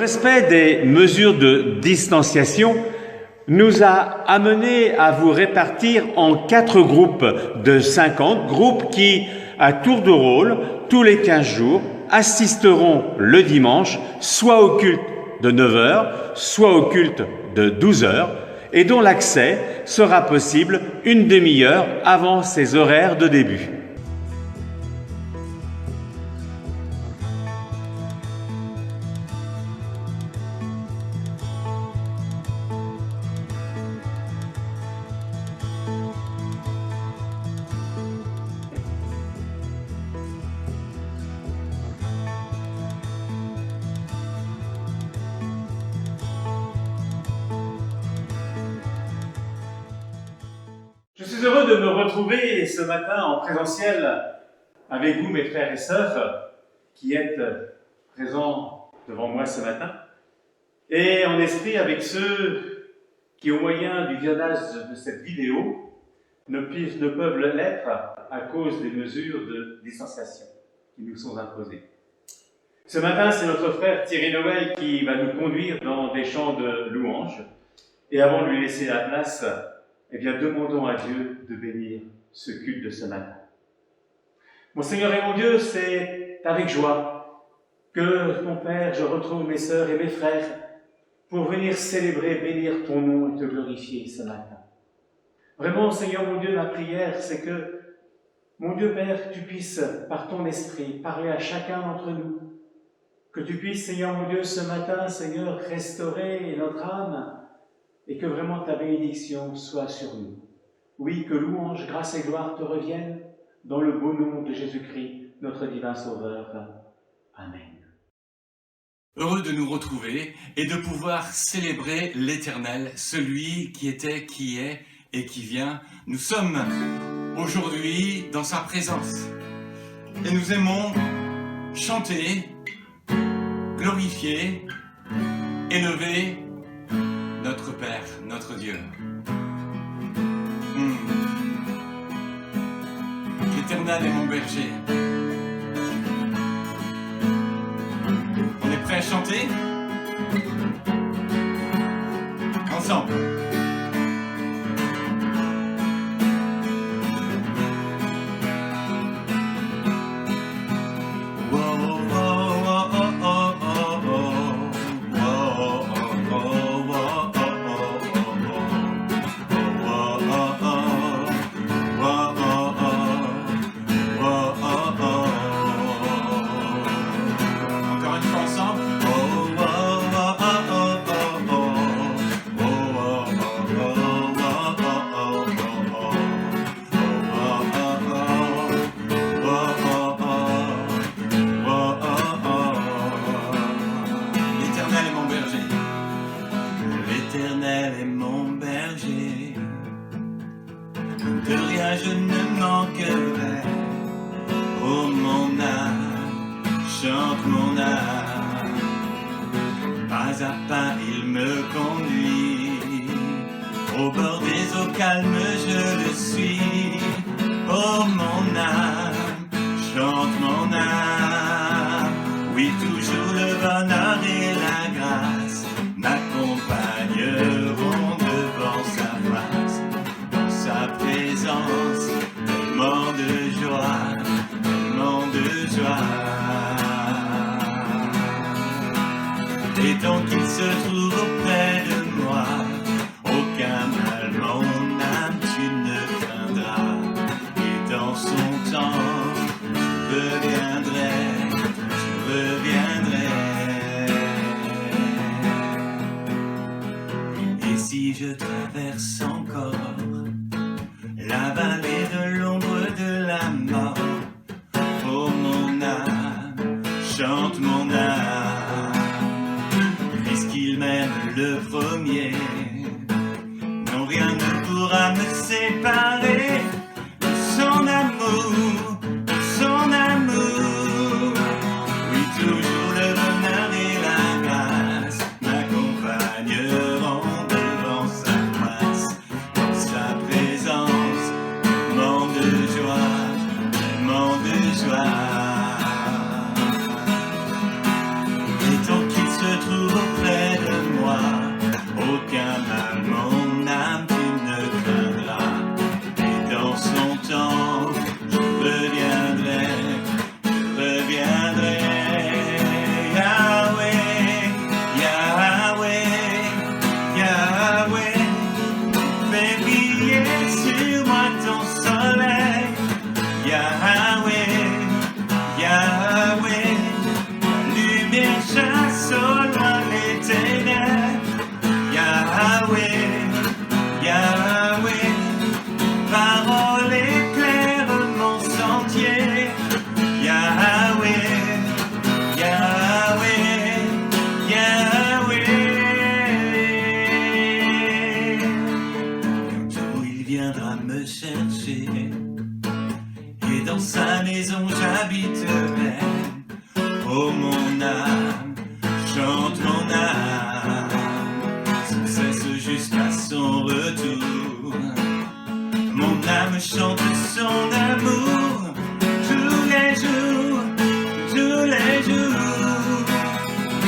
respect des mesures de distanciation nous a amené à vous répartir en 4 groupes de 50, groupes qui, à tour de rôle, tous les 15 jours, assisteront le dimanche, soit au culte de 9 heures, soit au culte de 12 heures, et dont l'accès sera possible une demi-heure avant ces horaires de début. Je suis heureux de me retrouver ce matin en présentiel avec vous, mes frères et sœurs, qui êtes présents devant moi ce matin, et en esprit avec ceux qui, au moyen du visionnage de cette vidéo, ne peuvent l'être à cause des mesures de distanciation qui nous sont imposées. Ce matin, c'est notre frère Thierry Noël qui va nous conduire dans des chants de louanges, et avant de lui laisser la place, eh bien, demandons à Dieu de bénir ce culte de ce matin. Mon Seigneur et mon Dieu, c'est avec joie que, mon Père, je retrouve mes sœurs et mes frères pour venir célébrer, bénir ton nom et te glorifier ce matin. Vraiment, Seigneur mon Dieu, ma prière, c'est que, mon Dieu Père, tu puisses, par ton esprit, parler à chacun d'entre nous. Que tu puisses, Seigneur mon Dieu, ce matin, Seigneur, restaurer notre âme, et que vraiment ta bénédiction soit sur nous. Oui, que louange, grâce et gloire te reviennent, dans le beau nom de Jésus-Christ, notre divin Sauveur. Amen. Heureux de nous retrouver et de pouvoir célébrer l'Éternel, celui qui était, qui est et qui vient. Nous sommes aujourd'hui dans sa présence et nous aimons chanter, glorifier, élever notre Père, notre Dieu. L'Éternel est mon berger. On est prêts à chanter? Ensemble. L'Éternel est mon berger, de rien je ne manquerai. Oh mon âme, chante mon âme, pas à pas il me conduit, au bord des eaux calmes je le suis. Oh mon âme, chante mon âme, oui toujours le bonheur et la grâce m'accompagneront devant sa face, dans sa présence, tellement de joie, tellement de joie. Et tant qu'il se trouve auprès de moi, aucun mal mon âme tu ne craindras. Et dans son temps, je reviendrai, je reviendrai. Si je traverse encore la vallée de l'ombre de la mort, oh mon âme, chante mon âme, puisqu'il m'aime le premier, non rien ne pourra me séparer de son amour, de son amour. Oui, toujours le bonheur et la grâce m'accompagneront devant sa face, dans sa présence, tellement de joie, tellement de joie. Et tant qu'il se trouve mal, mon âme, tu ne craindras. Et dans son temps, je reviendrai. Yahweh, Yahweh, Yahweh, fais briller sur moi ton soleil. Yahweh, Yahweh, lumière chasse au loin les ténèbres. Yahweh, Yahweh, parole éclaire mon sentier. Yahweh, Yahweh, Yahweh. Bientôt il viendra me chercher, et dans sa maison j'habiterai. Oh mon âme, chante mon âme, sans cesse jusqu'à son retour. Mon âme chante son amour tous les jours, tous les jours.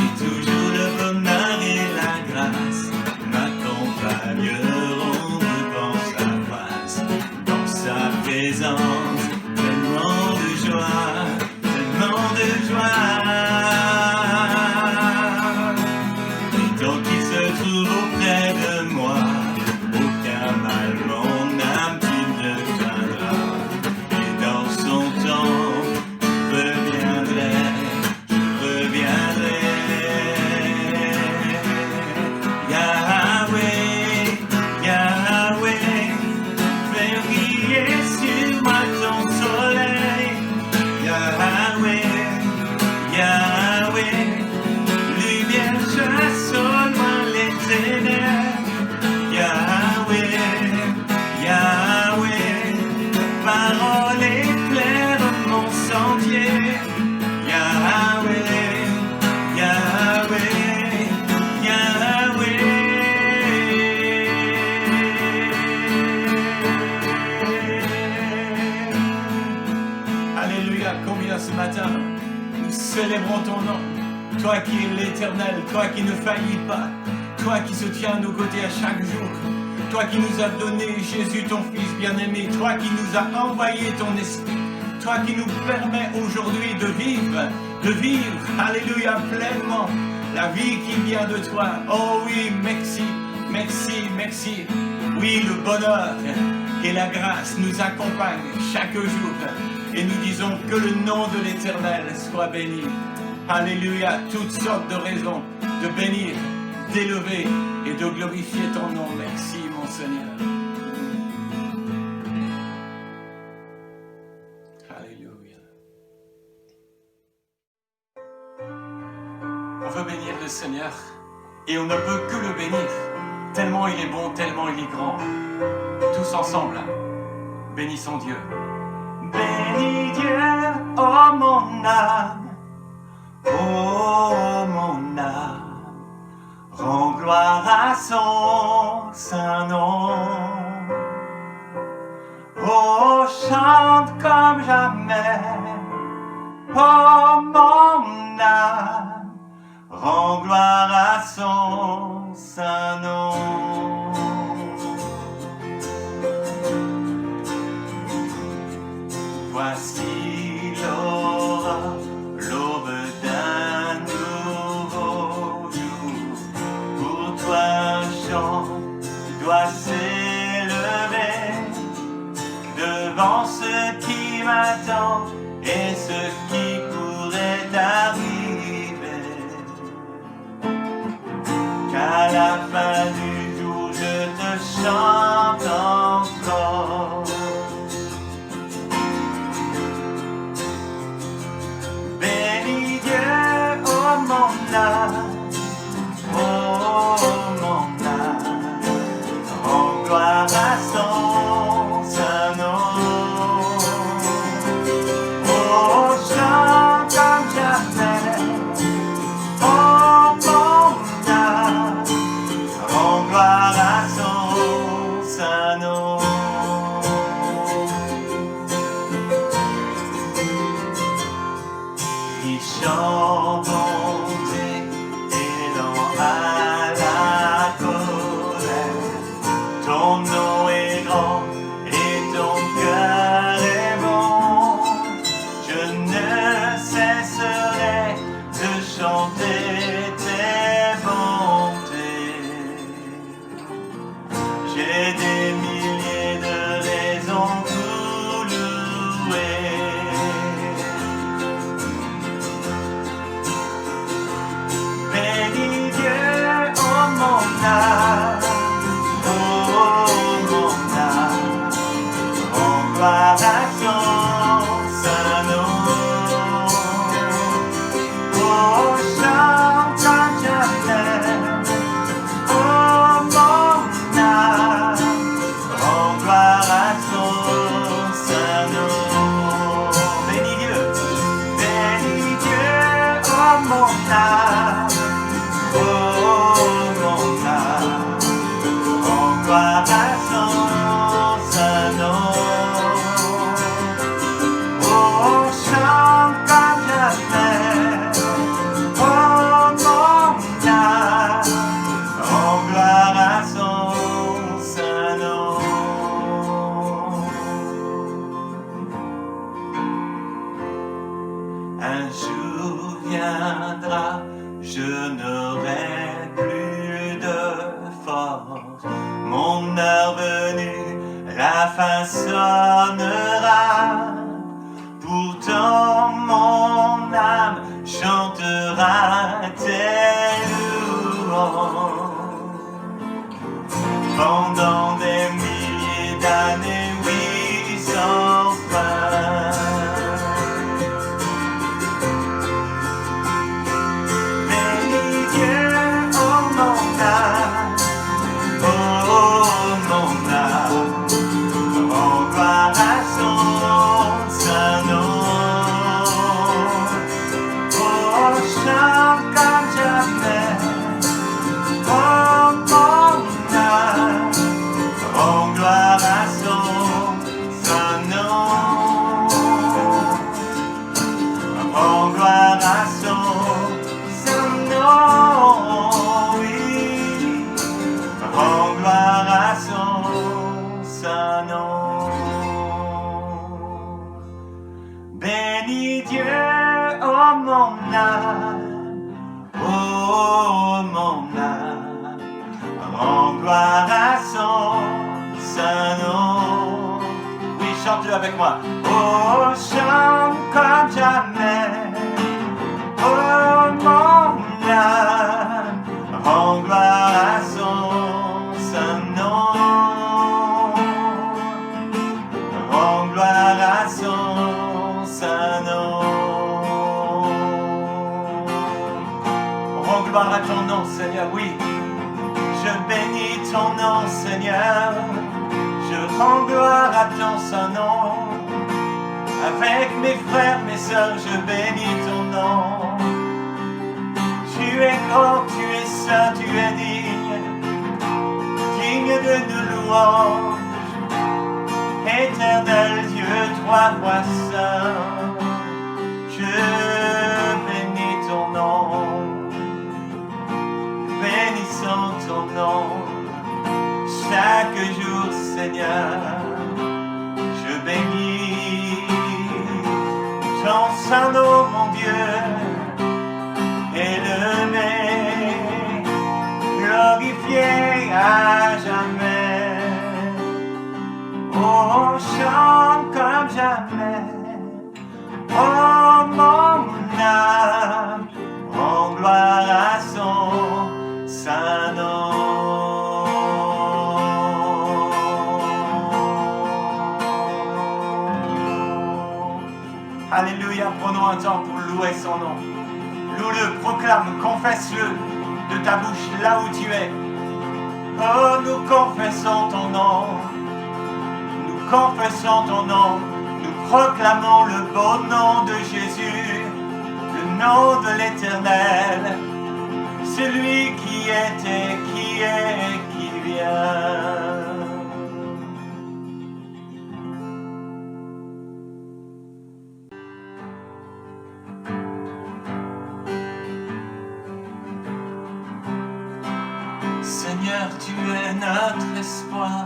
Et toujours le bonheur et la grâce m'accompagneront devant sa face. Dans sa présence, tellement de joie, tellement de joie. Et tant qu'il se trouve auprès de moi, aucun mal, mon âme, tu ne craindras. Et dans son temps, je reviendrai, je reviendrai. Yahweh, Yahweh, fais briller sur moi ton soleil. Yahweh, Yahweh, lumière chasse au loin les ténèbres. Yahweh, Yahweh, parole éclaire mon sentier. Yahweh, Yahweh, Yahweh. Alléluia, combien ce matin nous célébrons ton nom. Toi qui es l'éternel, toi qui ne faillis pas, toi qui se tiens à nos côtés à chaque jour, toi qui nous as donné Jésus ton Fils bien-aimé, toi qui nous as envoyé ton esprit, toi qui nous permets aujourd'hui de vivre, alléluia, pleinement la vie qui vient de toi. Oh oui, merci, merci, merci. Oui, le bonheur et la grâce nous accompagnent chaque jour et nous disons que le nom de l'Éternel soit béni. Alléluia, toutes sortes de raisons de bénir, d'élever et de glorifier ton nom. Merci mon Seigneur. Alléluia. On veut bénir le Seigneur et on ne peut que le bénir, tellement il est bon, tellement il est grand. Tous ensemble, bénissons Dieu. Bénis Dieu, oh mon âme, oh mon âme, rends gloire à son saint nom. Oh, chante comme jamais, oh mon âme, rends gloire à son saint nom. Voici l'aube d'un nouveau jour. Pour toi un chant doit s'élever devant ce qui m'attend et ce qui pourrait arriver. Qu'à la fin du jour je te chante encore. Mon âme, oh mon âme, rends gloire à son saint nom. Oh, chante comme jamais, oh mon âme, rends gloire à son saint nom. Il chante à la colère, ton nom est grand et ton cœur est bon. Je ne cesserai de chanter tes bontés. J'ai des milliers de raisons pour louer. Bénis Dieu, oh mon âme, oh mon âme, rends gloire à son saint nom. Oh, chante comme jamais, oh mon âme, rends gloire à son saint nom. Bénis Dieu, oh mon âme, oh mon âme, rends gloire à son saint nom. Oh, chante comme jamais, oh mon âme, rends gloire à son saint nom. Un jour viendra, je n'aurai plus de force. Mon heure venue, la fin sonnera. Pourtant mon âme chantera tes louanges. Pendant des milliers d'années, oui, sans fin. Bénis Dieu, oh mon âme, oh mon âme, rends gloire à son saint nom. Oh, chante comme jamais, oh mon âme, rends gloire à son saint nom. Rends gloire à son saint nom, oui. Rends gloire à son saint nom. Bénis Dieu, oh mon âme, oh mon âme, rends gloire à son saint nom. Oui, chante-le avec moi. Oh, chante comme jamais, oh mon âme, rends gloire à son saint nom. Rends gloire à son saint nom. Rends gloire à ton nom, Seigneur, oui. Je bénis ton nom, Seigneur. Je rends gloire à ton saint nom. Avec mes frères, mes sœurs, je bénis ton nom. Tu es grand, tu es saint, tu es digne, digne de nos louanges. Éternel Dieu, toi, roi saint, je bénis ton nom. Bénissons ton nom chaque jour, Seigneur. Je bénis ton saint nom, mon Dieu, élevé, glorifié à jamais. Oh, chante comme jamais, oh mon âme, rends gloire à son saint nom. Alléluia, prenons un temps pour louer son nom. Loue-le, proclame, confesse-le de ta bouche là où tu es. Oh, nous confessons ton nom. Nous confessons ton nom. Nous proclamons le beau nom de Jésus, le nom de l'Éternel, celui qui était, qui est, qui vient. Seigneur, tu es notre espoir,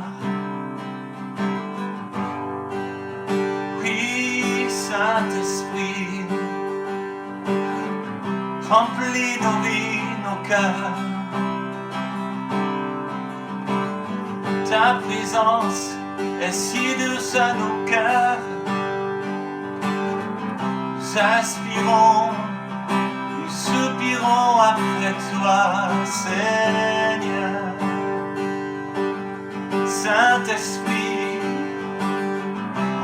cœur. Ta présence est si douce à nos cœurs. Nous aspirons, nous soupirons après toi, Seigneur. Saint-Esprit,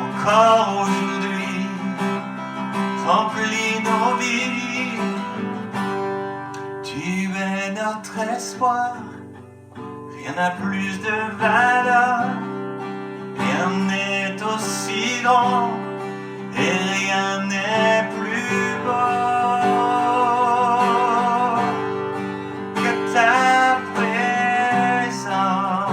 encore aujourd'hui, remplis nos vies. Tu es notre espoir, rien n'a plus de valeur, rien n'est aussi grand et rien n'est plus beau que ta présence.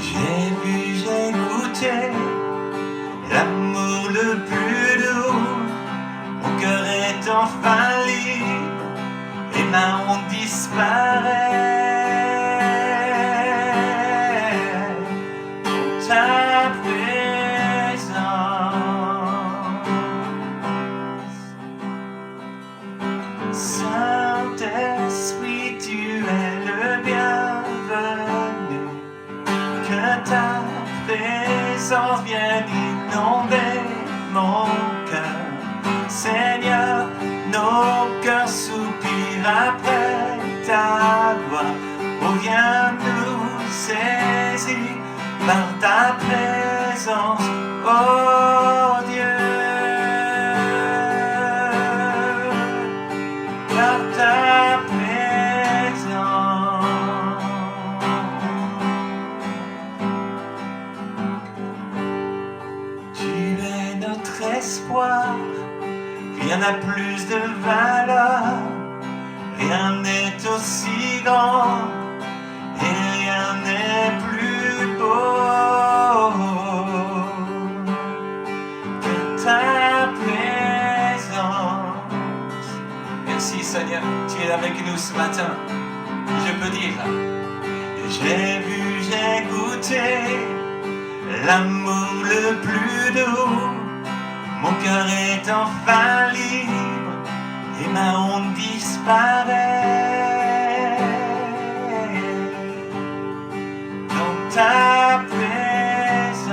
J'ai vu, j'ai goûté l'amour le plus doux. Mon cœur est enfin libre et ma honte disparaît. Pour ta présence. Saint-Esprit, tu es le bienvenu. Que ta présence vienne inonder mon cœur. Seigneur, nos cœurs soupirent après ta gloire. Oh, viens nous saisir par ta présence, oh Dieu. Par ta présence. Tu es notre espoir. Rien n'a plus de valeur, rien n'est aussi grand et rien n'est plus beau que ta présence. Merci Seigneur, tu es avec nous ce matin. Je peux dire, j'ai vu, j'ai goûté l'amour le plus doux. Mon cœur est enfin libre et ma honte disparaît. Dans ta présence.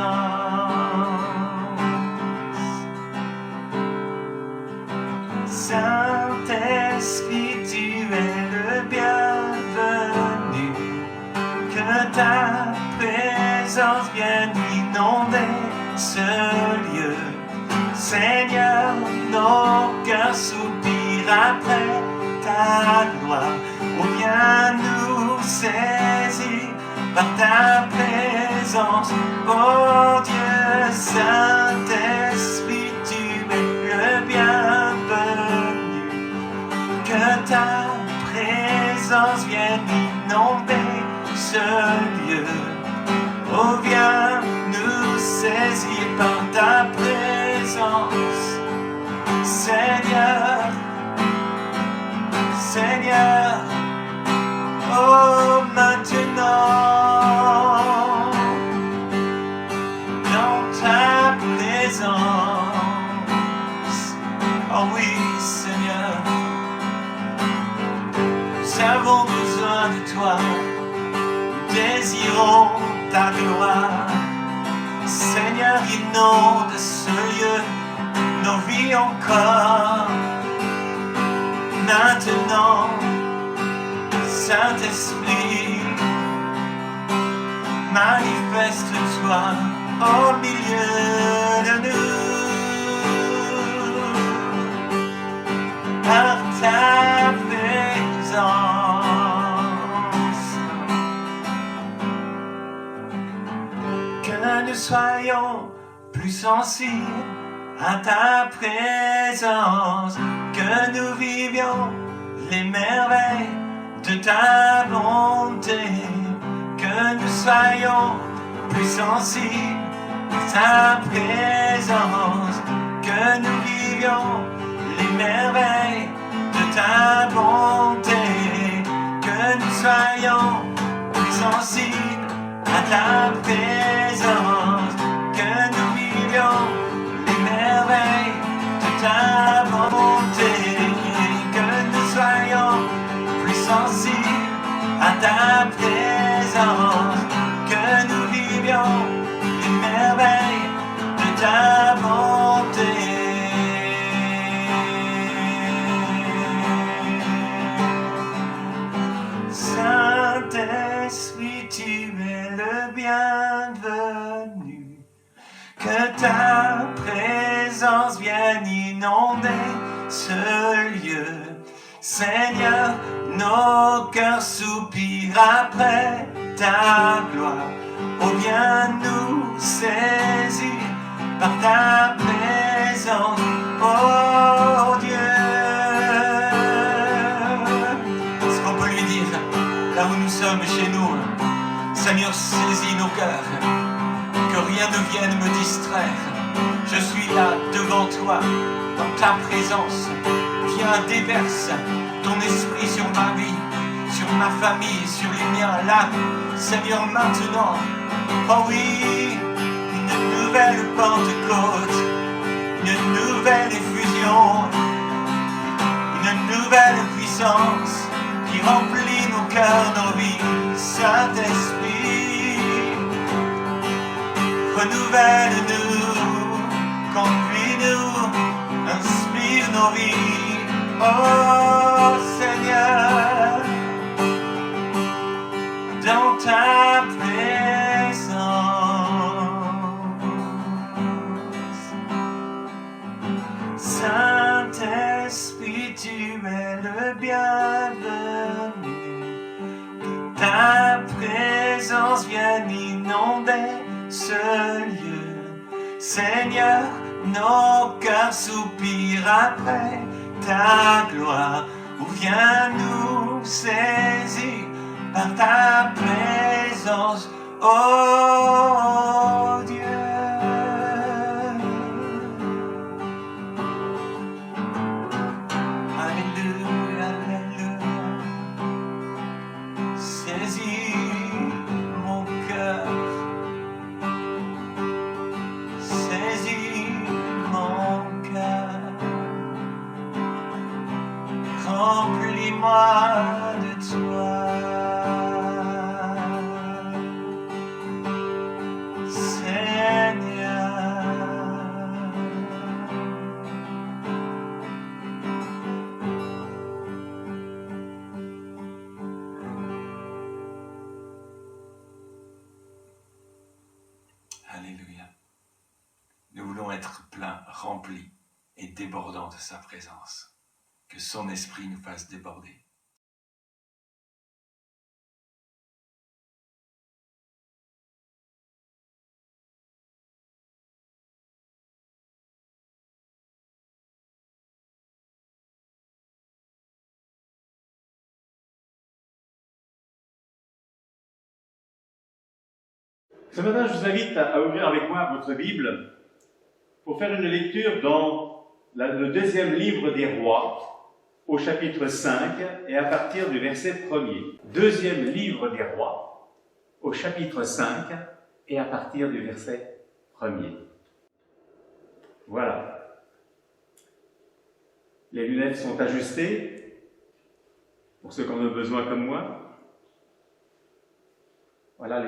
Saint-Esprit, tu es le bienvenu. Que ta présence vienne inonder ce lieu. Seigneur, nos cœurs soupirent après ta gloire. Oh, viens nous saisir par ta présence. Oh Dieu, Saint-Esprit, tu es le bienvenu. Que ta présence vienne inonder ce lieu. Oh, viens nous saisir par ta présence. Seigneur, Seigneur, oh maintenant, dans ta présence, oh oui Seigneur, nous avons besoin de toi, nous désirons ta gloire. Seigneur, inonde ce lieu, nos vies encore. Maintenant, Saint-Esprit, manifeste-toi au milieu de nous. Par ta présence. Que nous soyons plus sensibles à ta présence, que nous vivions les merveilles de ta bonté, que nous soyons plus sensibles à ta présence, que nous vivions les merveilles de ta bonté, que nous soyons plus sensibles à ta présence, que nous vivions les merveilles de sensibles à ta présence, que nous vivions les merveilles de ta bonté. Saint-Esprit, tu es le bienvenu, que ta présence vienne inonder ce lieu. Seigneur, nos cœurs soupirent après ta gloire. Oh, viens nous saisir par ta présence, oh Dieu. Est-ce qu'on peut lui dire, là où nous sommes chez nous, Seigneur, saisis nos cœurs, que rien ne vienne me distraire. Je suis là devant toi, dans ta présence. Viens, déverse ton esprit sur ma vie, sur ma famille, sur les miens, là, Seigneur, maintenant. Oh oui, une nouvelle Pentecôte, une nouvelle effusion, une nouvelle puissance qui remplit nos cœurs, nos vies. Saint-Esprit, renouvelle-nous, conduis-nous, inspire nos vies. Oh Seigneur, dans ta présence, Saint-Esprit, tu es le bienvenu, que ta présence vienne inonder ce lieu. Seigneur, nos cœurs soupirent après ta gloire, ou viens nous saisir par ta présence, oh Dieu. Alléluia, alléluia. Saisis mon cœur, saisis mon cœur. Remplis-moi de toi, Seigneur. Alléluia. Nous voulons être pleins, remplis et débordants de sa présence. Que son esprit nous fasse déborder. Ce matin, je vous invite à ouvrir avec moi votre Bible pour faire une lecture dans le deuxième livre des Rois, au chapitre 5 et à partir du verset 1er. Deuxième livre des Rois, au chapitre 5 et à partir du verset 1er. Voilà. Les lunettes sont ajustées, pour ceux qui en ont besoin comme moi. Voilà,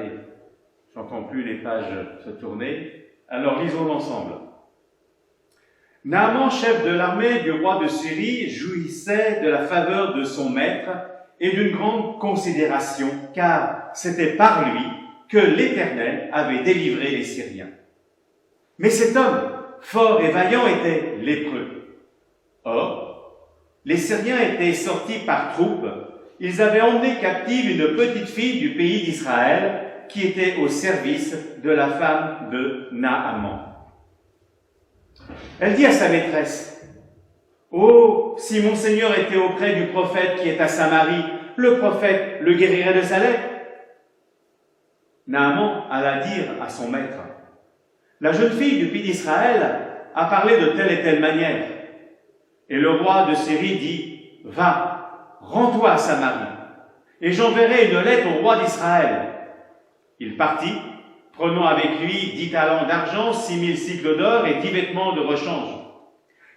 j'entends plus les pages se tourner. Alors, lisons ensemble. Naaman, chef de l'armée du roi de Syrie, jouissait de la faveur de son maître et d'une grande considération, car c'était par lui que l'Éternel avait délivré les Syriens. Mais cet homme, fort et vaillant, était lépreux. Or, les Syriens étaient sortis par troupes. Ils avaient emmené captive une petite fille du pays d'Israël qui était au service de la femme de Naaman. Elle dit à sa maîtresse, « Oh, si mon Seigneur était auprès du prophète qui est à Samarie, le prophète le guérirait de sa lèpre. » Naaman alla dire à son maître, « La jeune fille du pays d'Israël a parlé de telle et telle manière. » Et le roi de Syrie dit, « Va, rends-toi à Samarie, et j'enverrai une lettre au roi d'Israël. » Il partit, prenant avec lui 10 talents d'argent, 6000 cycles d'or et 10 vêtements de rechange.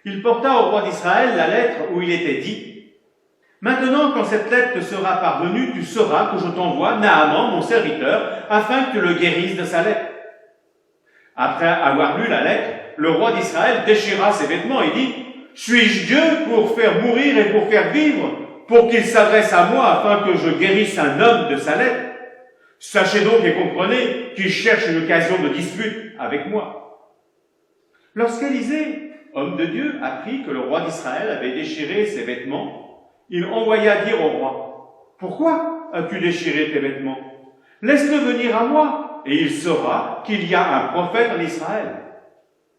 Il porta au roi d'Israël la lettre où il était dit, « Maintenant, quand cette lettre te sera parvenue, tu sauras que je t'envoie Naaman, mon serviteur, afin que tu le guérisses de sa lettre. » Après avoir lu la lettre, le roi d'Israël déchira ses vêtements et dit, « Suis-je Dieu pour faire mourir et pour faire vivre, pour qu'il s'adresse à moi afin que je guérisse un homme de sa lettre? Sachez donc et comprenez qu'il cherche une occasion de dispute avec moi. » Lorsqu'Élisée, homme de Dieu, apprit que le roi d'Israël avait déchiré ses vêtements, il envoya dire au roi, « Pourquoi as-tu déchiré tes vêtements? Laisse-le venir à moi, et il saura qu'il y a un prophète en Israël. »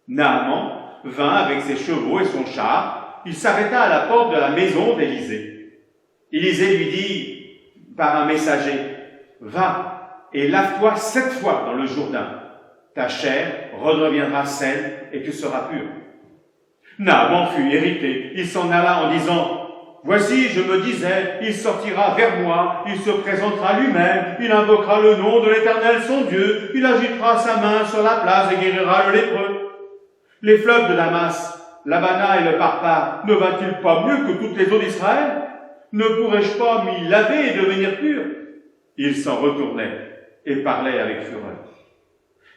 Naaman vint avec ses chevaux et son char, il s'arrêta à la porte de la maison d'Élisée. Élisée lui dit par un messager, « Va et lave-toi 7 fois dans le Jourdain. Ta chair redeviendra saine et tu seras pur. » Naaman fut irrité, il s'en alla en disant, « Voici, je me disais, il sortira vers moi, il se présentera lui-même, il invoquera le nom de l'Éternel son Dieu, il agitera sa main sur la place et guérira le lépreux. Les fleuves de Damas, l'Abana et le Parpar, ne va-t-il pas mieux que toutes les eaux d'Israël? Ne pourrais-je pas m'y laver et devenir pur? » Il s'en retournait et parlait avec fureur.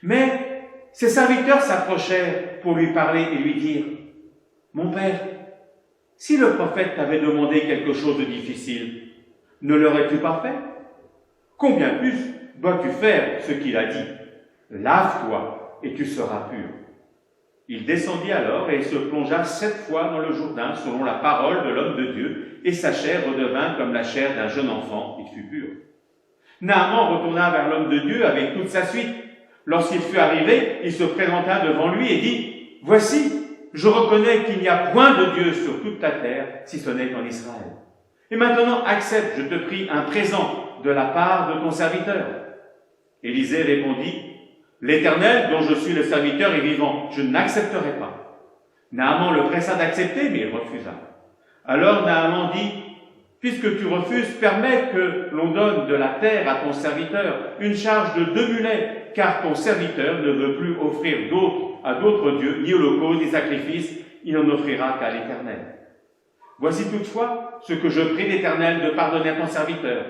Mais ses serviteurs s'approchèrent pour lui parler et lui dire, « Mon père, si le prophète t'avait demandé quelque chose de difficile, ne l'aurais-tu pas fait? Combien plus dois-tu faire ce qu'il a dit? Lave-toi et tu seras pur. » Il descendit alors et se plongea 7 fois dans le Jourdain selon la parole de l'homme de Dieu, et sa chair redevint comme la chair d'un jeune enfant, il fut pur. Naaman retourna vers l'homme de Dieu avec toute sa suite. Lorsqu'il fut arrivé, il se présenta devant lui et dit, « Voici, je reconnais qu'il n'y a point de Dieu sur toute la terre, si ce n'est qu'en Israël. Et maintenant, accepte, je te prie, un présent de la part de ton serviteur. » Élisée répondit, « L'Éternel, dont je suis le serviteur, est vivant, je n'accepterai pas. » Naaman le pressa d'accepter, mais il refusa. Alors Naaman dit, « Puisque tu refuses, permets que l'on donne de la terre à ton serviteur, une charge de 2 mulets, car ton serviteur ne veut plus offrir à d'autres dieux, ni holocaustes, ni sacrifices, il n'en offrira qu'à l'Éternel. Voici toutefois ce que je prie l'Éternel de pardonner à ton serviteur.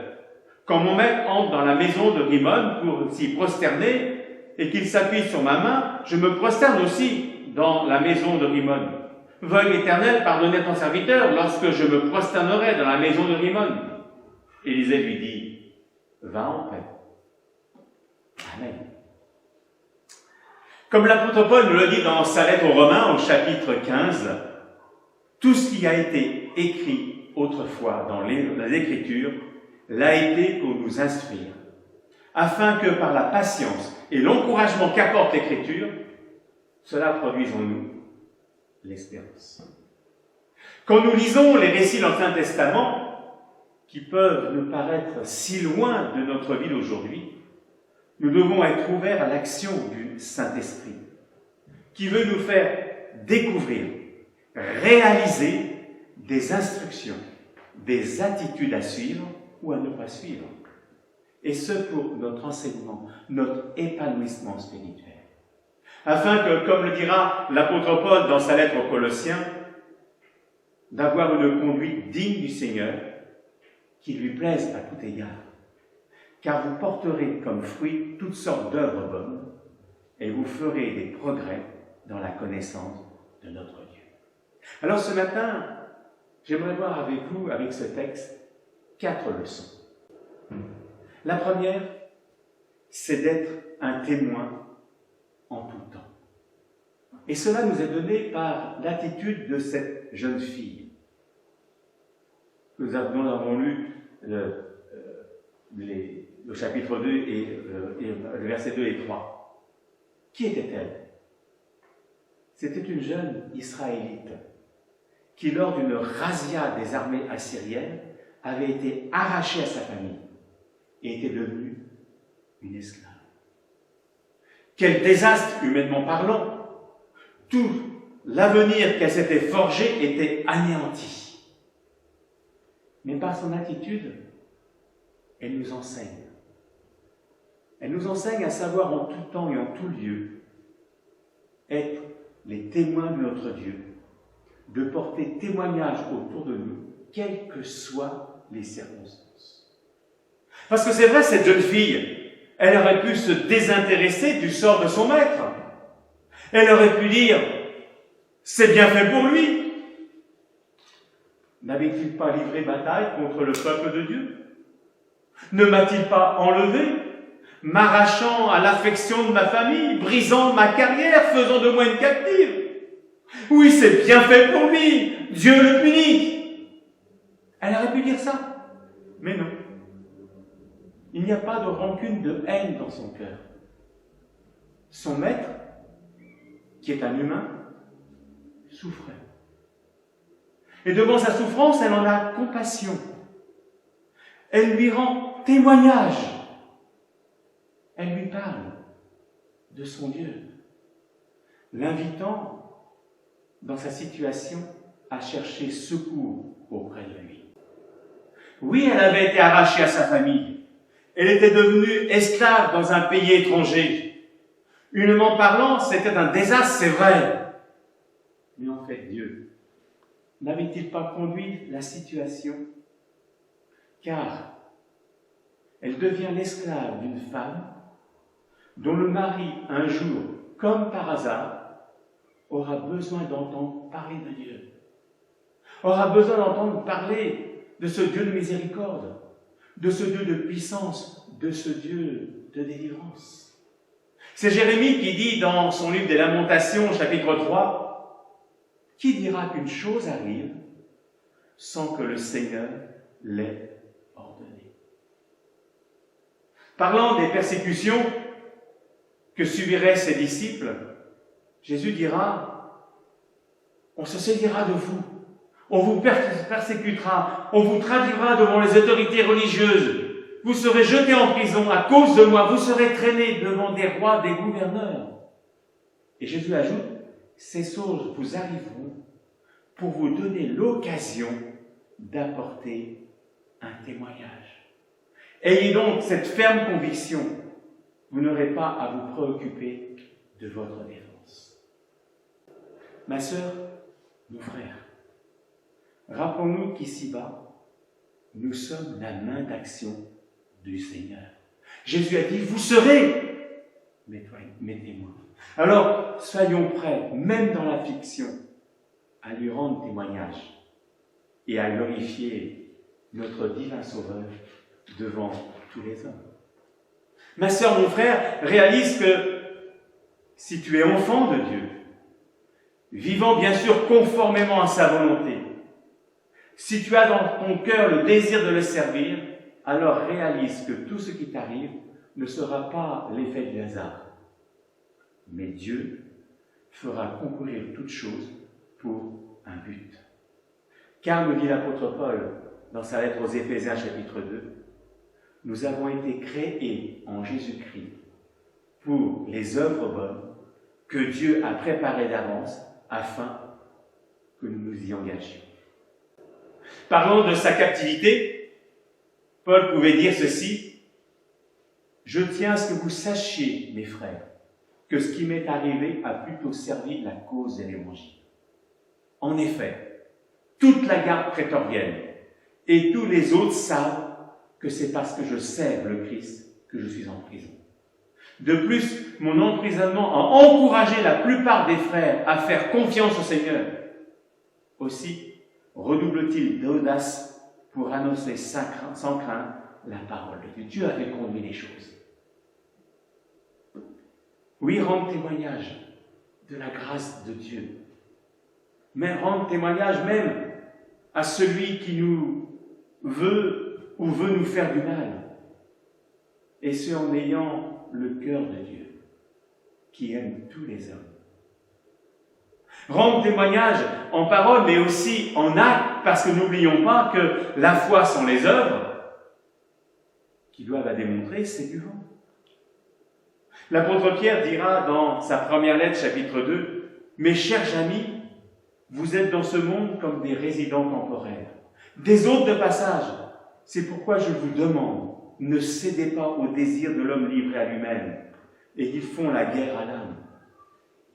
Quand mon maître entre dans la maison de Rimon pour s'y prosterner, et qu'il s'appuie sur ma main, je me prosterne aussi dans la maison de Rimon. Veuille l'Éternel pardonner à ton serviteur lorsque je me prosternerai dans la maison de Rimon. » Élisée lui dit, « Va en paix. » Amen. Comme l'apôtre Paul nous le dit dans sa lettre aux Romains au chapitre 15, tout ce qui a été écrit autrefois dans les Écritures l'a été pour nous instruire, afin que par la patience et l'encouragement qu'apporte l'Écriture, cela produise en nous l'espérance. Quand nous lisons les récits de l'Ancien Testament, qui peuvent nous paraître si loin de notre vie d'aujourd'hui, nous devons être ouverts à l'action du Saint-Esprit, qui veut nous faire découvrir, réaliser des instructions, des attitudes à suivre ou à ne pas suivre. Et ce pour notre enseignement, notre épanouissement spirituel. Afin que, comme le dira l'apôtre Paul dans sa lettre aux Colossiens, d'avoir une conduite digne du Seigneur, qui lui plaise à tout égard. Car vous porterez comme fruit toutes sortes d'œuvres bonnes, et vous ferez des progrès dans la connaissance de notre Dieu. Alors ce matin, j'aimerais voir avec vous, avec ce texte, 4 leçons. La première, c'est d'être un témoin en tout temps. Et cela nous est donné par l'attitude de cette jeune fille. Nous avons lu le chapitre 2 et le verset 2 et 3. Qui était-elle? C'était une jeune Israélite qui, lors d'une razzia des armées assyriennes, avait été arrachée à sa famille et était devenue une esclave. Quel désastre, humainement parlant! Tout l'avenir qu'elle s'était forgé était anéanti. Mais par son attitude, elle nous enseigne. Elle nous enseigne à savoir en tout temps et en tout lieu être les témoins de notre Dieu, de porter témoignage autour de nous quelles que soient les circonstances. Parce que c'est vrai, cette jeune fille, elle aurait pu se désintéresser du sort de son maître. Elle aurait pu dire, c'est bien fait pour lui. N'avait-il pas livré bataille contre le peuple de Dieu? Ne m'a-t-il pas enlevé, m'arrachant à l'affection de ma famille, brisant ma carrière, faisant de moi une captive? Oui, c'est bien fait pour lui, Dieu le punit. Elle aurait pu dire ça, mais non. Il n'y a pas de rancune, de haine dans son cœur. Son maître, qui est un humain, souffrait. Et devant sa souffrance, elle en a compassion. Elle lui rend témoignage. Elle lui parle de son Dieu, l'invitant dans sa situation à chercher secours auprès de lui. Oui, elle avait été arrachée à sa famille. Elle était devenue esclave dans un pays étranger. Humainement parlant, c'était un désastre, c'est vrai. Mais en fait, Dieu n'avait-il pas conduit la situation? Car elle devient l'esclave d'une femme dont le mari, un jour, comme par hasard, aura besoin d'entendre parler de Dieu, aura besoin d'entendre parler de ce Dieu de miséricorde, de ce Dieu de puissance, de ce Dieu de délivrance. C'est Jérémie qui dit dans son livre des Lamentations, chapitre 3, « Qui dira qu'une chose arrive sans que le Seigneur l'ait ordonné ?» Parlant des persécutions que subiraient ses disciples, Jésus dira, on se saisira de vous, on vous persécutera, on vous traduira devant les autorités religieuses, vous serez jetés en prison à cause de moi, vous serez traînés devant des rois, des gouverneurs. Et Jésus ajoute, ces choses vous arriveront pour vous donner l'occasion d'apporter un témoignage. Ayez donc cette ferme conviction, vous n'aurez pas à vous préoccuper de votre défense. Ma sœur, mon frère, rappelons-nous qu'ici-bas, nous sommes la main d'action du Seigneur. Jésus a dit, vous serez mes témoins. Alors, soyons prêts, même dans la fiction, à lui rendre témoignage et à glorifier notre divin Sauveur devant tous les hommes. Ma sœur, mon frère, réalise que si tu es enfant de Dieu, vivant bien sûr conformément à sa volonté, si tu as dans ton cœur le désir de le servir, alors réalise que tout ce qui t'arrive ne sera pas l'effet du hasard. Mais Dieu fera concourir toutes choses pour un but. Car, nous dit l'apôtre Paul dans sa lettre aux Éphésiens chapitre 2, nous avons été créés en Jésus-Christ pour les œuvres bonnes que Dieu a préparées d'avance afin que nous nous y engagions. Parlant de sa captivité, Paul pouvait dire ceci, « Je tiens à ce que vous sachiez, mes frères, que ce qui m'est arrivé a plutôt servi la cause de l'Évangile. En effet, toute la garde prétorienne et tous les autres savent que c'est parce que je sers le Christ que je suis en prison. De plus, mon emprisonnement a encouragé la plupart des frères à faire confiance au Seigneur. Aussi, redouble-t-il d'audace pour annoncer sans crainte la parole de Dieu. Dieu avait conduit les choses. Oui, rendre témoignage de la grâce de Dieu. Mais rendre témoignage même à celui qui nous veut ou veut nous faire du mal. Et ce en ayant le cœur de Dieu, qui aime tous les hommes. Rendre témoignage en parole, mais aussi en acte, parce que n'oublions pas que la foi sans les œuvres, qui doivent la démontrer, c'est du vent. L'apôtre Pierre dira dans sa première lettre, chapitre 2, « Mes chers amis, vous êtes dans ce monde comme des résidents temporaires, des hôtes de passage. C'est pourquoi je vous demande, ne cédez pas au désir de l'homme livré à lui-même, et qui font la guerre à l'âme.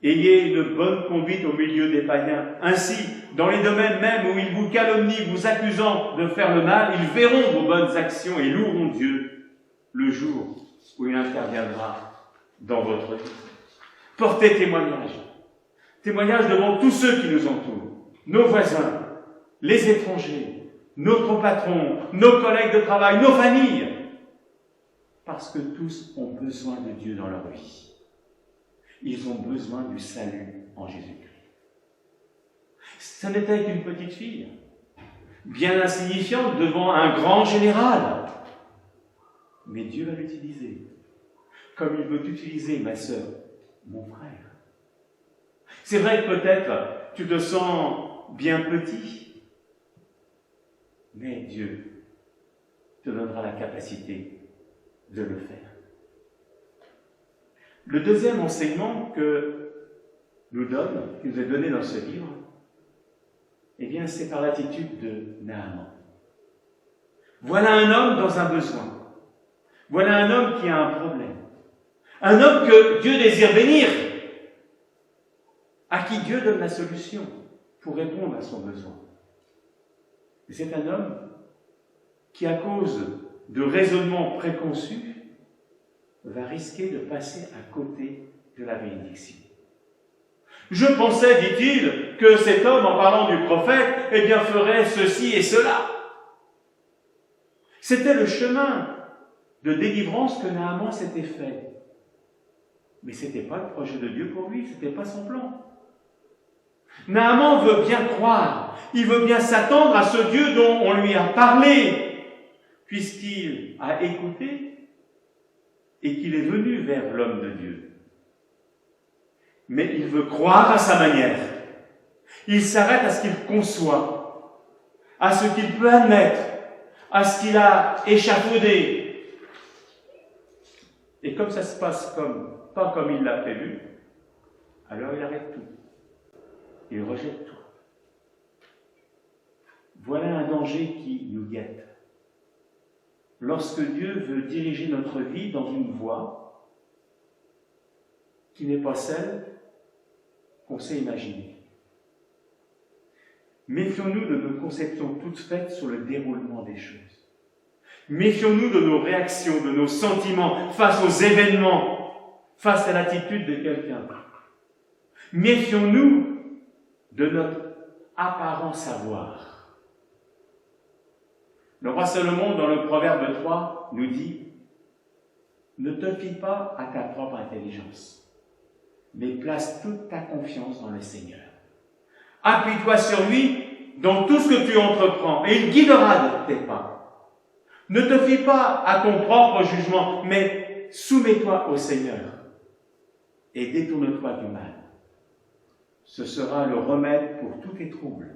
Ayez une bonne conduite au milieu des païens. Ainsi, dans les domaines même où ils vous calomnient, vous accusant de faire le mal, ils verront vos bonnes actions et loueront Dieu le jour où il interviendra dans votre vie. Portez témoignage. Témoignage devant tous ceux qui nous entourent, nos voisins, les étrangers, notre patron, nos collègues de travail, nos familles, parce que tous ont besoin de Dieu dans leur vie. Ils ont besoin du salut en Jésus-Christ. Ce n'était qu'une petite fille, bien insignifiante devant un grand général. Mais Dieu va l'utiliser, comme il veut utiliser ma sœur, mon frère. C'est vrai que peut-être tu te sens bien petit, mais Dieu te donnera la capacité de le faire. Le deuxième enseignement que nous est donné dans ce livre, eh bien, c'est par l'attitude de Naaman. Voilà un homme dans un besoin. Voilà un homme qui a un problème. Un homme que Dieu désire bénir, à qui Dieu donne la solution pour répondre à son besoin. Et c'est un homme qui, à cause de raisonnements préconçus, va risquer de passer à côté de la bénédiction. Je pensais, dit-il, que cet homme, en parlant du prophète, eh bien, ferait ceci et cela. C'était le chemin de délivrance que Naaman s'était fait. Mais ce n'était pas le projet de Dieu pour lui, ce n'était pas son plan. Naaman veut bien croire, il veut bien s'attendre à ce Dieu dont on lui a parlé, puisqu'il a écouté et qu'il est venu vers l'homme de Dieu. Mais il veut croire à sa manière. Il s'arrête à ce qu'il conçoit, à ce qu'il peut admettre, à ce qu'il a échafaudé. Et comme ça se passe pas comme il l'a prévu, alors il arrête tout. Il rejette tout. Voilà un danger qui nous guette. Lorsque Dieu veut diriger notre vie dans une voie qui n'est pas celle qu'on s'est imaginée. Méfions-nous de nos conceptions toutes faites sur le déroulement des choses. Méfions-nous de nos réactions, de nos sentiments face aux événements, face à l'attitude de quelqu'un. Méfions-nous de notre apparent savoir. Le roi Salomon, dans le Proverbe 3, nous dit « Ne te fie pas à ta propre intelligence, mais place toute ta confiance dans le Seigneur. Appuie-toi sur lui dans tout ce que tu entreprends, et il guidera tes pas. Ne te fie pas à ton propre jugement, mais soumets-toi au Seigneur, et détourne-toi du mal. Ce sera le remède pour tous tes troubles,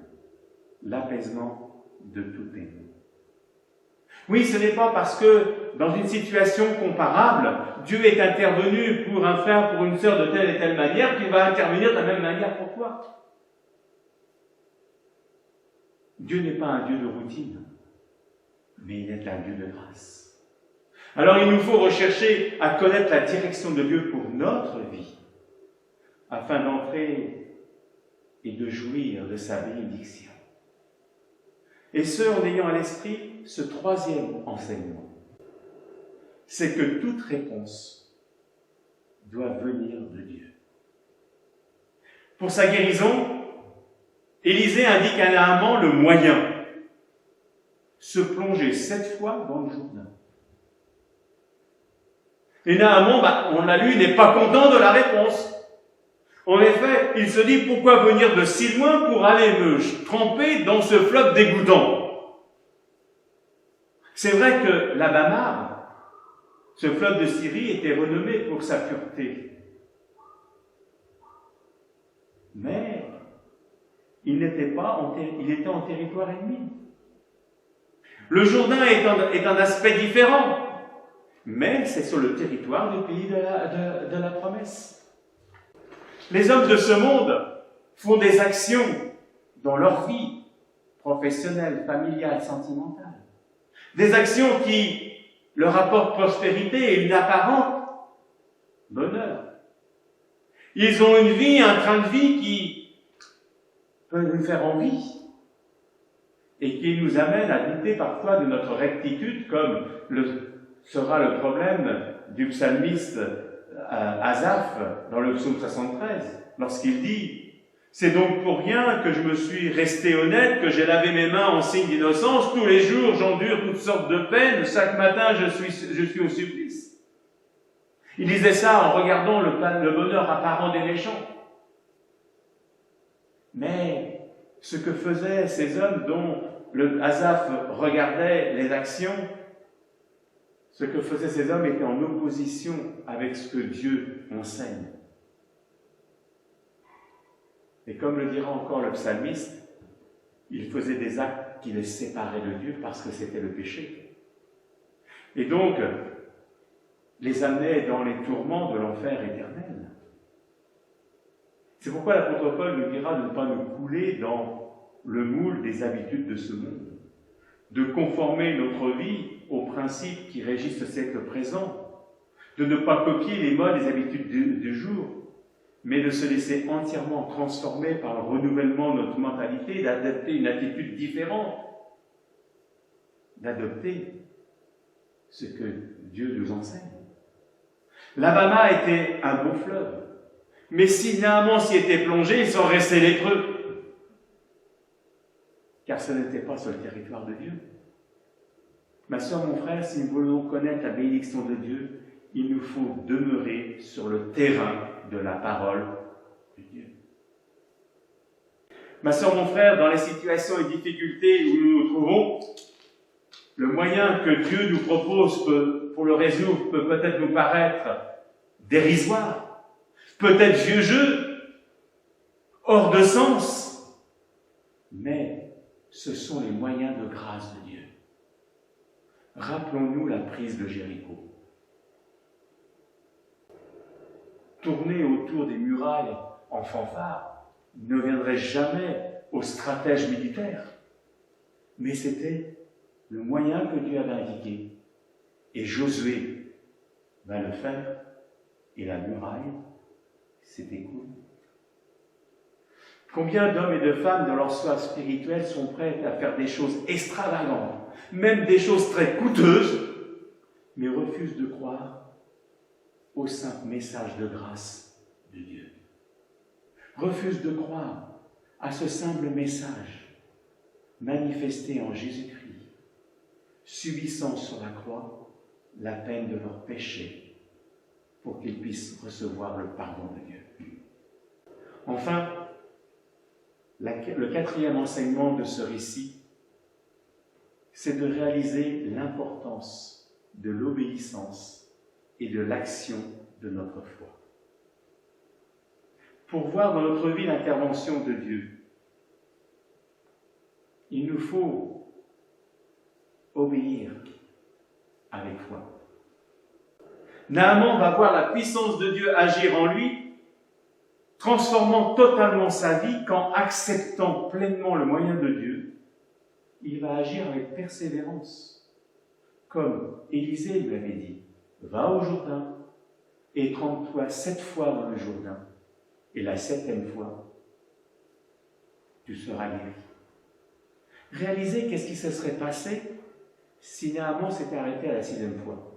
l'apaisement de tous tes maux. » Oui, ce n'est pas parce que, dans une situation comparable, Dieu est intervenu pour un frère, pour une sœur de telle et telle manière, qu'il va intervenir de la même manière pour toi. Dieu n'est pas un Dieu de routine, mais il est un Dieu de grâce. Alors il nous faut rechercher à connaître la direction de Dieu pour notre vie, afin d'entrer et de jouir de sa bénédiction. Et ce, en ayant à l'esprit ce troisième enseignement, c'est que toute réponse doit venir de Dieu. Pour sa guérison, Élisée indique à Naaman le moyen, se plonger 7 fois dans le Jourdain. Et Naaman, on l'a lu, n'est pas content de la réponse. En effet, il se dit, pourquoi venir de si loin pour aller me tremper dans ce fleuve dégoûtant? C'est vrai que l'Abamar, ce fleuve de Syrie, était renommé pour sa pureté. Mais il était en territoire ennemi. Le Jourdain est un aspect différent, mais c'est sur le territoire du pays de la promesse. Les hommes de ce monde font des actions dans leur vie professionnelle, familiale, sentimentale. Des actions qui leur apportent prospérité et une apparente bonheur. Ils ont une vie, un train de vie peut nous faire envie et qui nous amène à douter parfois de notre rectitude, comme sera le problème du psalmiste Asaph dans le psaume 73, lorsqu'il dit « C'est donc pour rien que je me suis resté honnête, que j'ai lavé mes mains en signe d'innocence. Tous les jours, j'endure toutes sortes de peines. Chaque matin, je suis au supplice. » Il disait ça en regardant le bonheur apparent des méchants. Mais ce que faisaient ces hommes dont le Asaph regardait les actions, ce que faisaient ces hommes était en opposition avec ce que Dieu enseigne. Et comme le dira encore le psalmiste, ils faisaient des actes qui les séparaient de Dieu parce que c'était le péché. Et donc, les amenaient dans les tourments de l'enfer éternel. C'est pourquoi l'apôtre Paul nous dira de ne pas nous couler dans le moule des habitudes de ce monde, de conformer notre vie aux principes qui régissent le siècle présent, de ne pas copier les modes et les habitudes du jour, mais de se laisser entièrement transformer par le renouvellement de notre mentalité, d'adopter une attitude différente, d'adopter ce que Dieu nous enseigne. L'Alabama était un beau fleuve, mais si Naaman s'y était plongé, il s'en restait lépreux, car ce n'était pas sur le territoire de Dieu. Ma sœur, mon frère, si nous voulons connaître la bénédiction de Dieu, il nous faut demeurer sur le terrain de la parole de Dieu. Ma sœur, mon frère, dans les situations et difficultés où nous nous trouvons, le moyen que Dieu nous propose pour le résoudre peut peut-être nous paraître dérisoire, peut-être vieux jeu, hors de sens, mais ce sont les moyens de grâce de Dieu. Rappelons-nous la prise de Jéricho. Tourner autour des murailles en fanfare ne viendrait jamais aux stratèges militaires, mais c'était le moyen que Dieu avait indiqué. Et Josué va le faire, et la muraille s'écoule. Combien d'hommes et de femmes dans leur soif spirituelle sont prêts à faire des choses extravagantes, même des choses très coûteuses, mais refusent de croire au simple message de grâce de Dieu. Refusent de croire à ce simple message manifesté en Jésus-Christ, subissant sur la croix la peine de leurs péchés pour qu'ils puissent recevoir le pardon de Dieu. Enfin, le quatrième enseignement de ce récit, c'est de réaliser l'importance de l'obéissance et de l'action de notre foi. Pour voir dans notre vie l'intervention de Dieu, il nous faut obéir avec foi. Naaman va voir la puissance de Dieu agir en lui, transformant totalement sa vie quand, acceptant pleinement le moyen de Dieu, il va agir avec persévérance. Comme Élisée lui avait dit, « Va au Jourdain et trempe-toi 7 fois dans le Jourdain, et la 7e fois, tu seras guéri. » Réalisez qu'est-ce qui se serait passé si Naaman s'était arrêté à la 6e fois.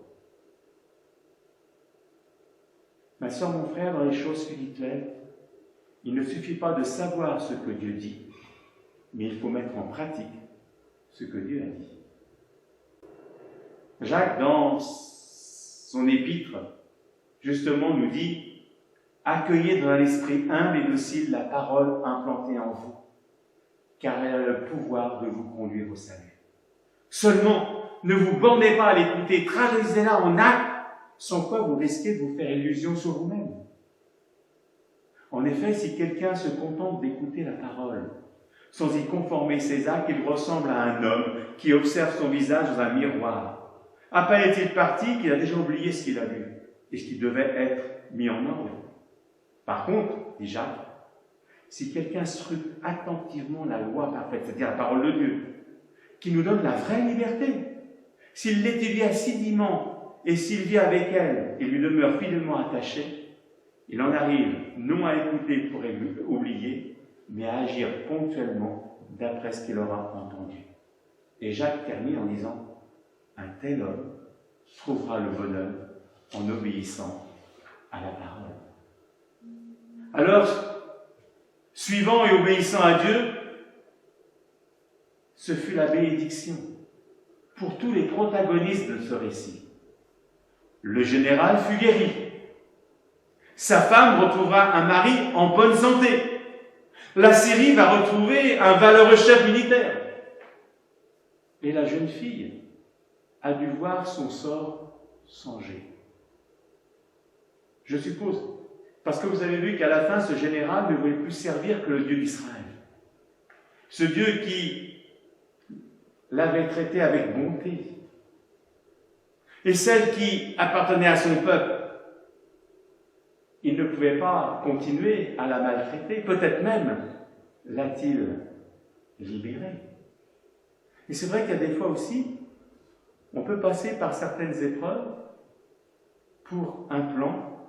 Ma sœur, mon frère, dans les choses spirituelles, il ne suffit pas de savoir ce que Dieu dit, mais il faut mettre en pratique ce que Dieu a dit. Jacques, dans son épître, justement nous dit « Accueillez dans un esprit humble et docile la parole implantée en vous, car elle a le pouvoir de vous conduire au salut. Seulement, ne vous bornez pas à l'écouter, traduisez-la en actes, sans quoi vous risquez de vous faire illusion sur vous-même. » En effet, si quelqu'un se contente d'écouter la parole, sans y conformer ses actes, il ressemble à un homme qui observe son visage dans un miroir. À peine est-il parti qu'il a déjà oublié ce qu'il a vu et ce qui devait être mis en ordre. Par contre, dit Jacques, si quelqu'un scrute attentivement la loi parfaite, c'est-à-dire la parole de Dieu, qui nous donne la vraie liberté, s'il l'étudie assidûment et s'il vit avec elle et lui demeure fidèlement attaché, il en arrive non à écouter pour oublier, mais à agir ponctuellement d'après ce qu'il aura entendu. Et Jacques termine en disant « Un tel homme trouvera le bonheur en obéissant à la parole. » Alors, suivant et obéissant à Dieu, ce fut la bénédiction pour tous les protagonistes de ce récit. Le général fut guéri. Sa femme retrouvera un mari en bonne santé. La Syrie va retrouver un valeureux chef militaire. Et la jeune fille a dû voir son sort changer. Je suppose, parce que vous avez vu qu'à la fin, ce général ne voulait plus servir que le Dieu d'Israël. Ce Dieu qui l'avait traité avec bonté. Et celle qui appartenait à son peuple, il ne pouvait pas continuer à la maltraiter. Peut-être même l'a-t-il libérée. Et c'est vrai qu'il y a des fois aussi, on peut passer par certaines épreuves pour un plan,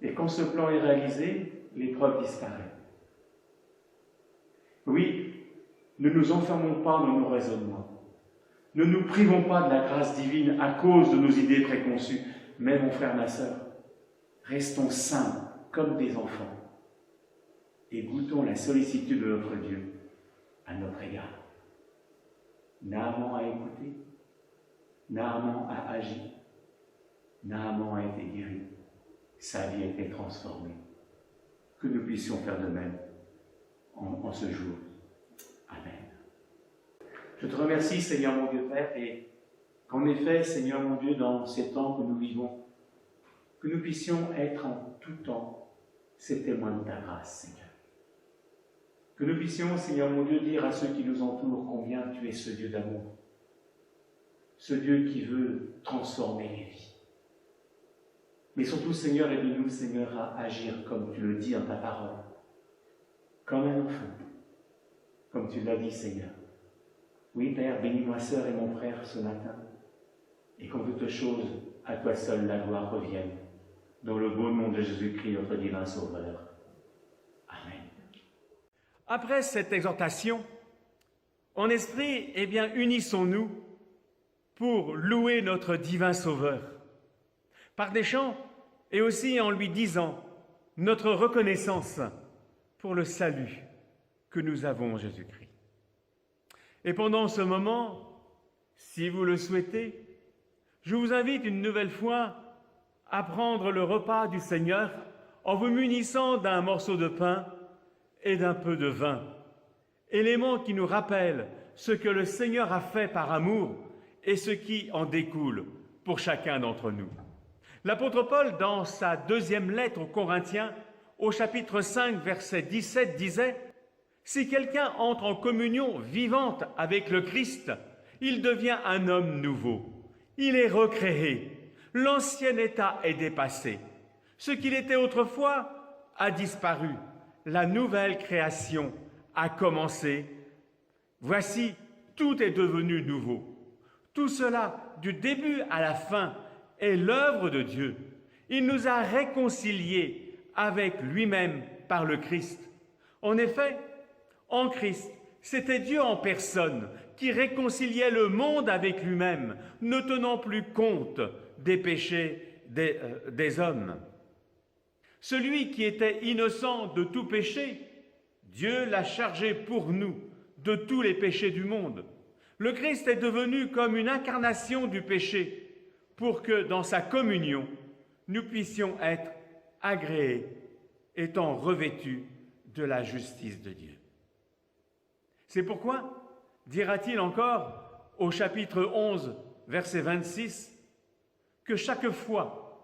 et quand ce plan est réalisé, l'épreuve disparaît. Oui, ne nous enfermons pas dans nos raisonnements. Ne nous privons pas de la grâce divine à cause de nos idées préconçues. Mais mon frère, ma sœur, restons saints comme des enfants et goûtons la sollicitude de notre Dieu à notre égard. Naaman a écouté, Naaman a agi, Naaman a été guéri, sa vie a été transformée. Que nous puissions faire de même en ce jour. Amen. Je te remercie, Seigneur mon Dieu Père, et qu'en effet, Seigneur mon Dieu, dans ces temps que nous vivons, que nous puissions être en tout temps ces témoins de ta grâce, Seigneur. Que nous puissions, Seigneur mon Dieu, dire à ceux qui nous entourent combien tu es ce Dieu d'amour, ce Dieu qui veut transformer les vies. Mais surtout, Seigneur, aide-nous, Seigneur, à agir comme tu le dis en ta parole, comme un enfant, comme tu l'as dit, Seigneur. Oui, Père, bénis ma sœur et mon frère ce matin, et qu'en toutes choses, à toi seul la gloire revienne, dans le beau nom de Jésus-Christ, notre divin Sauveur. Amen. Après cette exhortation, en esprit, unissons-nous pour louer notre divin Sauveur, par des chants et aussi en lui disant notre reconnaissance pour le salut que nous avons en Jésus-Christ. Et pendant ce moment, si vous le souhaitez, je vous invite une nouvelle fois à prendre le repas du Seigneur en vous munissant d'un morceau de pain et d'un peu de vin, éléments qui nous rappellent ce que le Seigneur a fait par amour et ce qui en découle pour chacun d'entre nous. L'apôtre Paul, dans sa deuxième lettre aux Corinthiens, au chapitre 5, verset 17, disait « Si quelqu'un entre en communion vivante avec le Christ, il devient un homme nouveau. Il est recréé. L'ancien état est dépassé. Ce qu'il était autrefois a disparu. La nouvelle création a commencé. Voici, tout est devenu nouveau. » Tout cela, du début à la fin, est l'œuvre de Dieu. Il nous a réconciliés avec lui-même par le Christ. En effet, en Christ, c'était Dieu en personne qui réconciliait le monde avec lui-même, ne tenant plus compte des péchés des hommes. Celui qui était innocent de tout péché, Dieu l'a chargé pour nous de tous les péchés du monde. Le Christ est devenu comme une incarnation du péché pour que dans sa communion, nous puissions être agréés, étant revêtus de la justice de Dieu. C'est pourquoi, dira-t-il encore au chapitre 11, verset 26, que chaque fois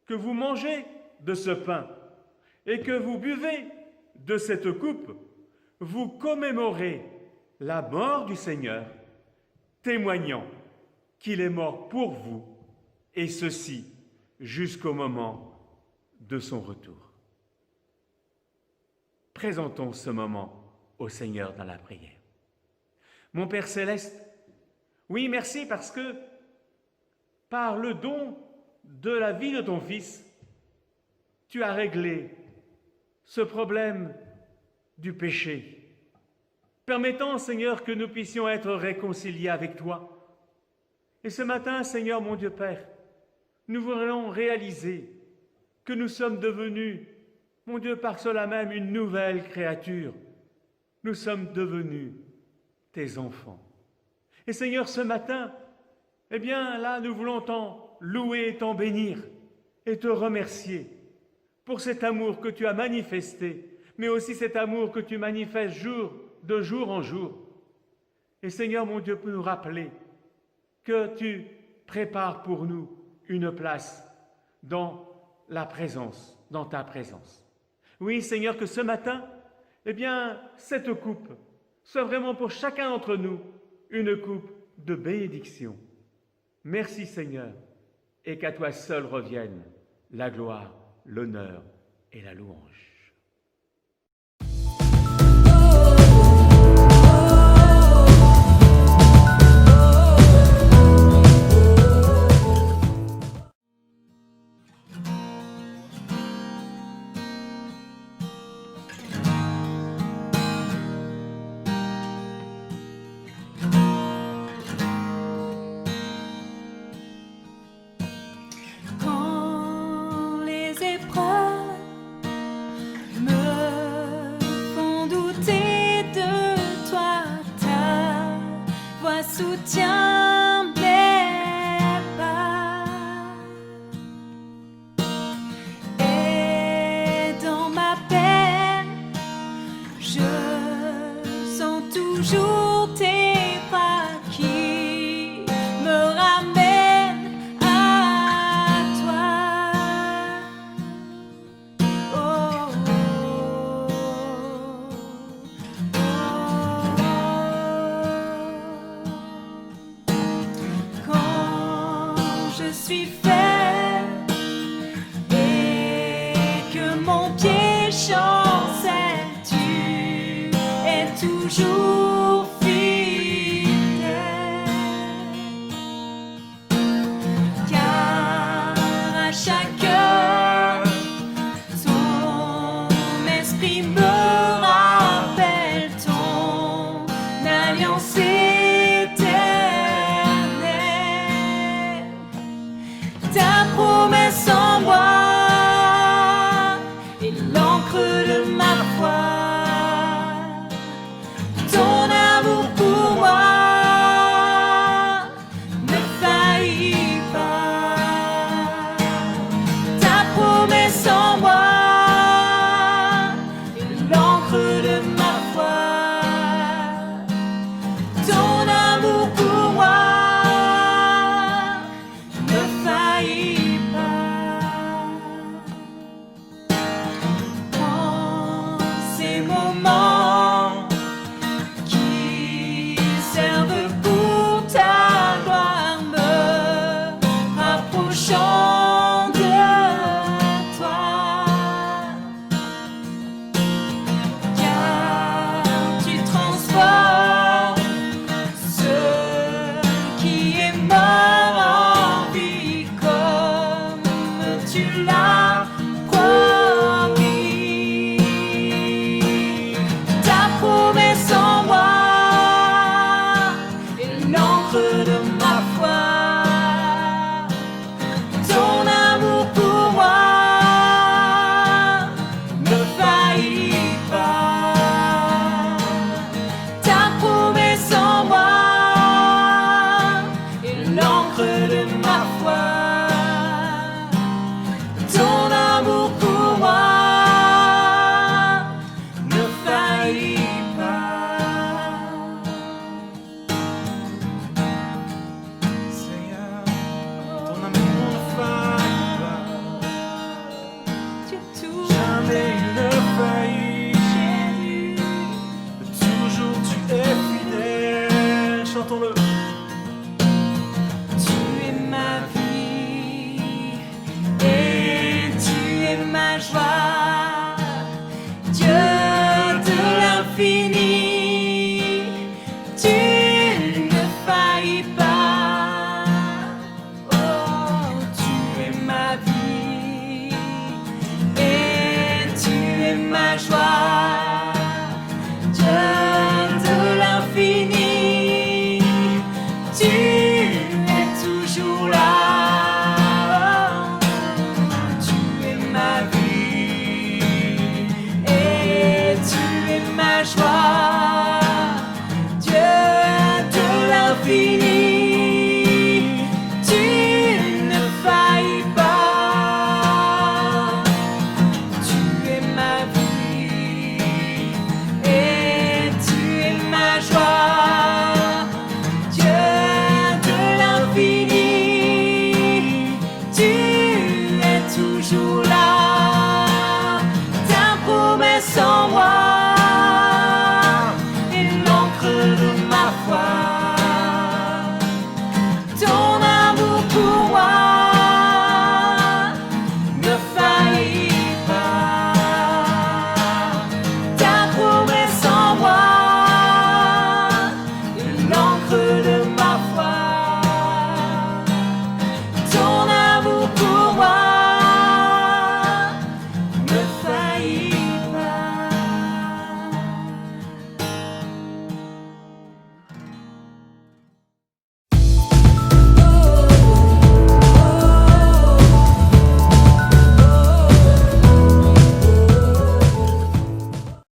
que vous mangez de ce pain et que vous buvez de cette coupe, vous commémorez la mort du Seigneur, témoignant qu'il est mort pour vous, et ceci jusqu'au moment de son retour. Présentons ce moment au Seigneur dans la prière. Mon Père céleste, oui, merci parce que par le don de la vie de ton Fils, tu as réglé ce problème du péché, permettant, Seigneur, que nous puissions être réconciliés avec toi. Et ce matin, Seigneur mon Dieu Père, nous voulons réaliser que nous sommes devenus, mon Dieu, par cela même, une nouvelle créature. Nous sommes devenus tes enfants. Et Seigneur, ce matin, eh bien là, nous voulons t'en louer et t'en bénir et te remercier pour cet amour que tu as manifesté, mais aussi cet amour que tu manifestes de jour en jour. Et Seigneur, mon Dieu, pour nous rappeler que tu prépares pour nous une place dans la présence, dans ta présence. Oui, Seigneur, que ce matin, eh bien, cette coupe soit vraiment pour chacun d'entre nous une coupe de bénédiction. Merci, Seigneur, et qu'à toi seul reviennent la gloire, l'honneur et la louange. Quand les épreuves me font douter de toi, ta voix soutient mes pas. Et dans ma peine, je sens toujours tes pas qui me ramènent à toi. Oh, oh, oh. Quand je suis faible et que mon pied chancelle, tu es toujours fidèle. Car à chaque heure, ton esprit me rappelle ton alliance éternelle. Ta promesse en moi est l'encre de ma foi. Ton amour pour moi ne faillit pas. Ta promesse en moi est l'encre de ma foi. Ton amour pour moi ne faillit pas. Dans ces moments qui servent pour ta gloire, me rapprochant de toi, car tu transformes ce qui est mort en vie comme tu l'as promis. Ta promesse en moi est l'encre de ma foi. Ton amour pour moi ne faillit pas. Ta promesse en moi est l'encre de